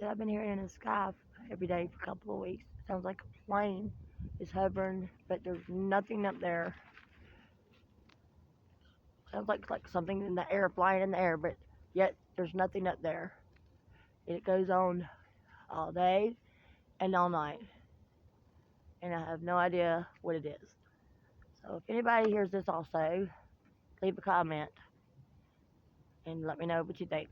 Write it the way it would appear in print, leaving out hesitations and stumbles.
that I've been hearing in the sky every day for a couple of weeks. It sounds like a plane is hovering, but there's nothing up there. Sounds like something in the air, flying in the air, but yet there's nothing up there. And it goes on all day and all night, and I have no idea what it is. So if anybody hears this also, leave a comment and let me know what you think.